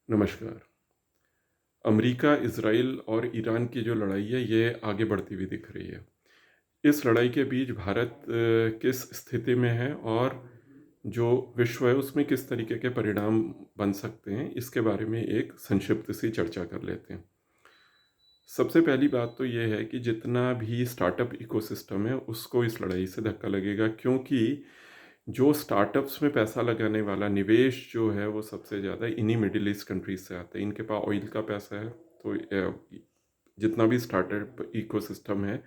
नमस्कार। America, Israel और Iran की जो लड़ाई है ये आगे बढ़ती हुई दिख रही है। इस लड़ाई के बीच भारत किस स्थिति में है और जो विश्व है उसमें किस तरीके के परिणाम बन सकते हैं, इसके बारे में एक संक्षिप्त सी चर्चा कर लेते हैं। सबसे पहली बात तो ये है कि जितना भी स्टार्टअप इकोसिस्टम है उसको इस लड़ाई से धक्का लगेगा, क्योंकि जो स्टार्टअप्स में पैसा लगाने वाला निवेश जो है वो सबसे ज़्यादा इन्हीं मिडिल ईस्ट कंट्रीज से आता है। इनके पास ऑयल का पैसा है, तो जितना भी स्टार्टअप इकोसिस्टम है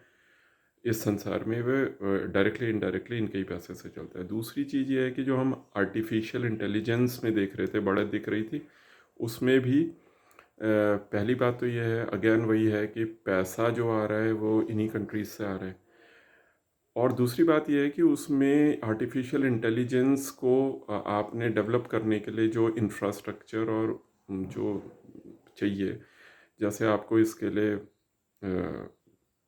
इस संसार में वो डायरेक्टली इनडायरेक्टली इनके ही पैसे से चलता है। दूसरी चीज़ ये है कि जो हम आर्टिफिशियल इंटेलिजेंस में देख रहे थे, बढ़त दिख रही थी, उसमें भी पहली बात तो ये है, अगेन वही है कि पैसा जो आ रहा है वो इन्हीं कंट्रीज से आ रहा है। और दूसरी बात यह है कि उसमें आर्टिफिशियल इंटेलिजेंस को आपने डेवलप करने के लिए जो इंफ्रास्ट्रक्चर और जो चाहिए, जैसे आपको इसके लिए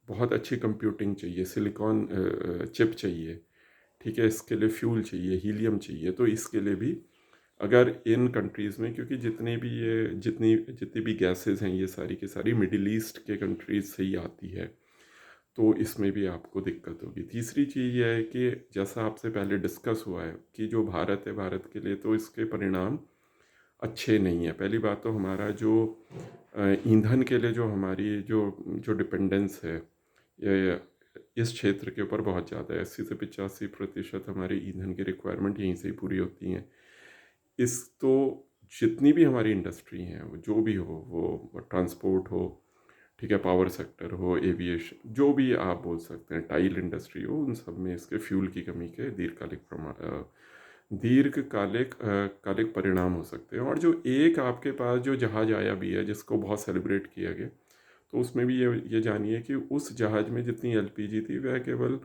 बहुत अच्छी कंप्यूटिंग चाहिए, सिलिकॉन चिप चाहिए, ठीक है, इसके लिए फ्यूल चाहिए, हीलियम चाहिए। तो इसके लिए भी अगर इन कंट्रीज़ में, क्योंकि जितनी जितनी भी गैसेस हैं ये सारी की सारी मिडिल ईस्ट के कंट्रीज से ही आती है, तो इसमें भी आपको दिक्कत होगी। तीसरी चीज़ यह है कि जैसा आपसे पहले डिस्कस हुआ है कि जो भारत है, भारत के लिए तो इसके परिणाम अच्छे नहीं है। पहली बात तो हमारा जो ईंधन के लिए जो हमारी जो जो डिपेंडेंस है ये इस क्षेत्र के ऊपर बहुत ज़्यादा है। 80 से 85% हमारे ईंधन की रिक्वायरमेंट यहीं से ही पूरी होती हैं। इस तो जितनी भी हमारी इंडस्ट्री हैं, वो जो भी हो, वो ट्रांसपोर्ट हो, ठीक है, पावर सेक्टर हो, एविएशन, जो भी आप बोल सकते हैं, टाइल इंडस्ट्री हो, उन सब में इसके फ्यूल की कमी के दीर्घकालिक परिणाम हो सकते हैं। और जो एक आपके पास जो जहाज़ आया भी है जिसको बहुत सेलिब्रेट किया गया, तो उसमें भी ये जानिए कि उस जहाज़ में जितनी एलपीजी थी वह केवल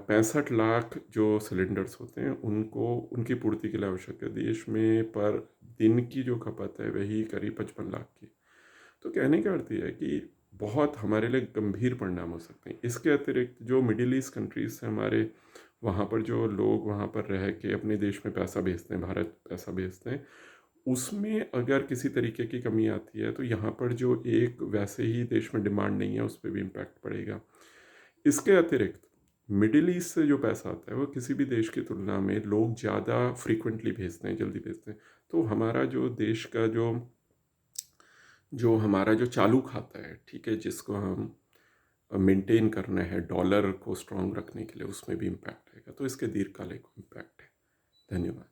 65 लाख जो सिलेंडर्स होते हैं उनको उनकी पूर्ति के लिए आवश्यक है। देश में पर दिन की जो खपत है वही करीब 55 लाख की। तो कहने का अर्थ ये है कि बहुत हमारे लिए गंभीर परिणाम हो सकते हैं। इसके अतिरिक्त जो मिडिल ईस्ट कंट्रीज हैं हमारे, वहाँ पर जो लोग वहाँ पर रह के अपने देश में पैसा भेजते हैं, भारत पैसा भेजते हैं, उसमें अगर किसी तरीके की कमी आती है तो यहाँ पर जो एक वैसे ही देश में डिमांड नहीं है उस पर भी इम्पैक्ट पड़ेगा। इसके अतिरिक्त मिडिल ईस्ट से जो पैसा आता है वो किसी भी देश की तुलना में लोग ज़्यादा फ्रीक्वेंटली भेजते हैं, जल्दी भेजते हैं। तो हमारा जो देश का जो हमारा जो चालू खाता है, ठीक है, जिसको हम मेंटेन करना है डॉलर को स्ट्रांग रखने के लिए, उसमें भी इम्पैक्ट आएगा। तो इसके दीर्घकालिक इम्पैक्ट है। धन्यवाद।